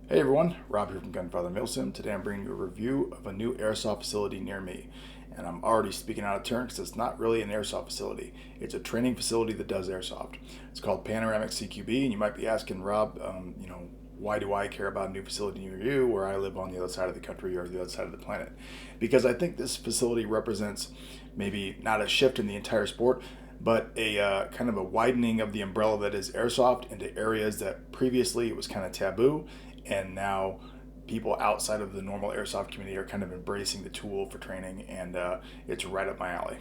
Hey everyone, Rob here from Gunfather Milsim. Today I'm bringing you a review of a new airsoft facility near me. And I'm already speaking out of turn because it's not really an airsoft facility. It's a training facility that does airsoft. It's called Panoramic CQB, and you might be asking, Rob, why do I care about a new facility near you where I live on the other side of the country or the other side of the planet? Because I think this facility represents maybe not a shift in the entire sport, but a kind of a widening of the umbrella that is airsoft into areas that previously it was kind of taboo, and now people outside of the normal airsoft community are kind of embracing the tool for training, and it's right up my alley.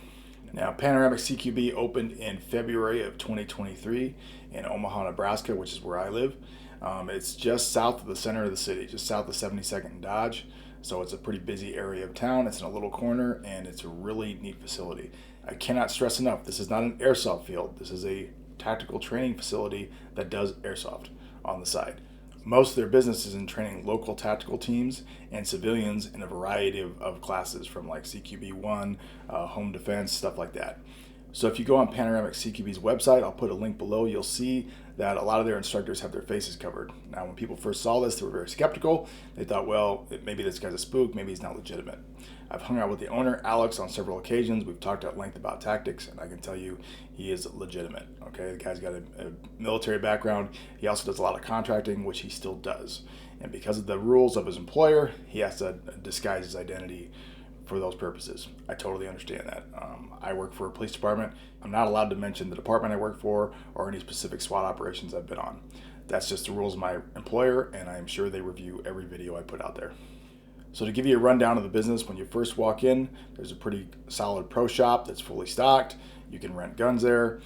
Now, Panoramic CQB opened in February of 2023 in Omaha, Nebraska, which is where I live. It's just south of the center of the city, just south of 72nd and Dodge. So it's a pretty busy area of town. It's in a little corner, and it's a really neat facility. I cannot stress enough, this is not an airsoft field. This is a tactical training facility that does airsoft on the side. Most of their business is in training local tactical teams and civilians in a variety of classes, from like CQB1, home defense, stuff like that. So if you go on Panoramic CQB's website, I'll put a link below, you'll see that a lot of their instructors have their faces covered. Now, when people first saw this, they were very skeptical. They thought, well, maybe this guy's a spook, maybe he's not legitimate. I've hung out with the owner, Alex, on several occasions. We've talked at length about tactics, and I can tell you he is legitimate. Okay, the guy's got a military background. He also does a lot of contracting, which he still does. And because of the rules of his employer, he has to disguise his identity for those purposes. I totally understand that. I work for a police department. I'm not allowed to mention the department I work for or any specific SWAT operations I've been on. That's just the rules of my employer, and I'm sure they review every video I put out there. So to give you a rundown of the business, when you first walk in, there's a pretty solid pro shop that's fully stocked. You can rent guns there.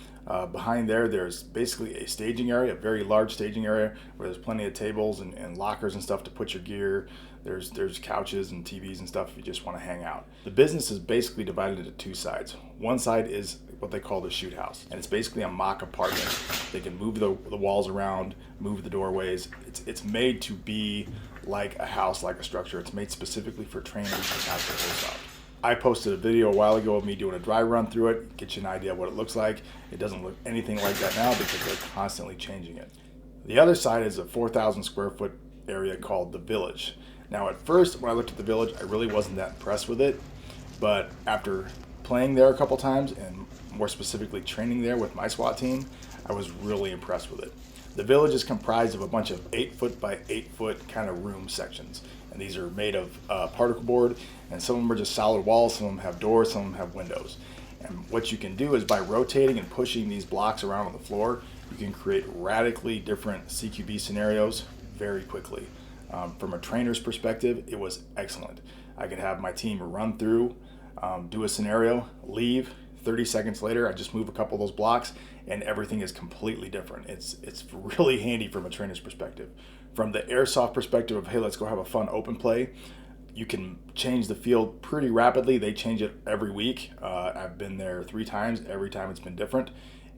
Behind there's basically a staging area, a very large staging area where there's plenty of tables and lockers and stuff to put your gear. There's couches and TVs and stuff if you just want to hang out. The business is basically divided into two sides. One side is what they call the shoot house, and it's basically a mock apartment. They can move the walls around, move the doorways. It's made to be like a house, like a structure. It's made specifically for trainers and tactical airsoft. I posted a video a while ago of me doing a dry run through it, get you an idea of what it looks like. It doesn't look anything like that now because they're constantly changing it. The other side is a 4,000 square foot area called the Village. Now, at first, when I looked at the Village, I really wasn't that impressed with it, but after playing there a couple times and more specifically training there with my SWAT team, I was really impressed with it. The Village is comprised of a bunch of 8-foot by 8-foot kind of room sections, and these are made of particle board, and some of them are just solid walls, some of them have doors, some of them have windows. And what you can do is by rotating and pushing these blocks around on the floor, you can create radically different CQB scenarios very quickly. From a trainer's perspective, it was excellent. I could have my team run through, do a scenario, leave. 30 seconds later, I just move a couple of those blocks, and everything is completely different. It's really handy from a trainer's perspective. From the airsoft perspective of, hey, let's go have a fun open play, you can change the field pretty rapidly. They change it every week. I've been there 3 times. Every time it's been different.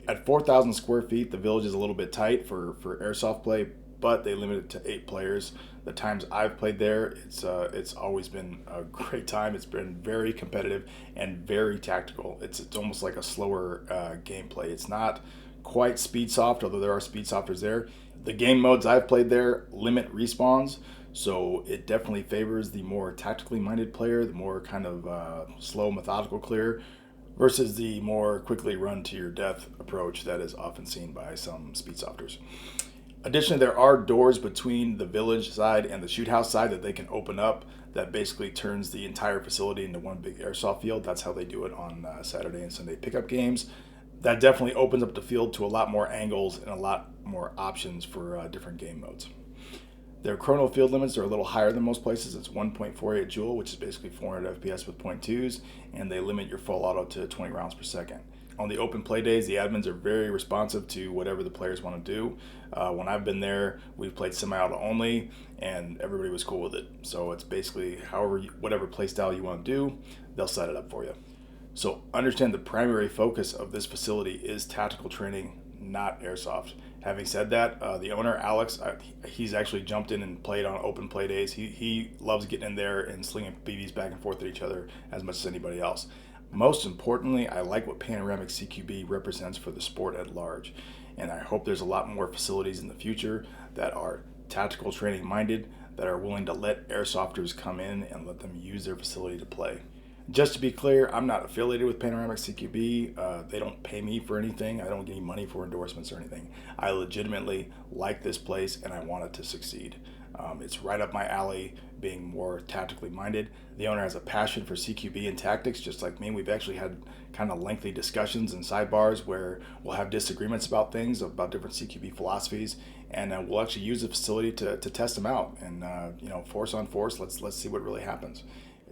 At 4,000 square feet, the Village is a little bit tight for airsoft play, but they limit it to 8 players. The times I've played there, it's always been a great time. It's been very competitive and very tactical. It's almost like a slower gameplay. It's not quite speed soft, although there are speed softers there. The game modes I've played there limit respawns, so it definitely favors the more tactically minded player, the more kind of slow, methodical clear, versus the more quickly run to your death approach that is often seen by some speed softers. Additionally, there are doors between the Village side and the shoot house side that they can open up that basically turns the entire facility into one big airsoft field. That's how they do it on Saturday and Sunday pickup games. That definitely opens up the field to a lot more angles and a lot more options for different game modes. Their chrono field limits are a little higher than most places. It's 1.48 joule, which is basically 400 FPS with .2s, and they limit your full auto to 20 rounds per second. On the open play days, the admins are very responsive to whatever the players want to do. When I've been there, we've played semi-auto only, and everybody was cool with it. So it's basically whatever play style you want to do, they'll set it up for you. So understand the primary focus of this facility is tactical training, not airsoft. Having said that, the owner, Alex, he's actually jumped in and played on open play days. He loves getting in there and slinging BBs back and forth at each other as much as anybody else. Most importantly, I like what Panoramic CQB represents for the sport at large, and I hope there's a lot more facilities in the future that are tactical training minded that are willing to let airsofters come in and let them use their facility to play. Just to be clear, I'm not affiliated with Panoramic CQB. They don't pay me for anything. I don't get any money for endorsements or anything. I legitimately like this place and I want it to succeed. It's right up my alley, being more tactically minded. The owner has a passion for CQB and tactics, just like me. We've actually had kind of lengthy discussions and sidebars where we'll have disagreements about things, about different CQB philosophies, and we'll actually use the facility to test them out. And force on force, let's see what really happens.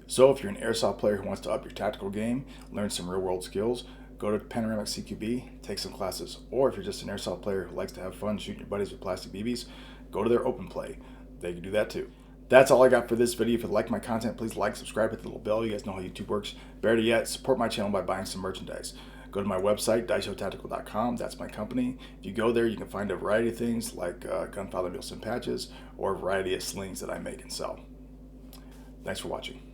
So if you're an airsoft player who wants to up your tactical game, learn some real world skills, go to Panoramic CQB, take some classes. Or if you're just an airsoft player who likes to have fun shooting your buddies with plastic BBs, go to their open play. They can do that too. That's all I got for this video. If you like my content, please like, subscribe, hit the little bell. You guys know how YouTube works. Better yet, support my channel by buying some merchandise. Go to my website, dicehotactical.com. That's my company. If you go there, you can find a variety of things like Gunfather Milsim patches or a variety of slings that I make and sell. Thanks for watching.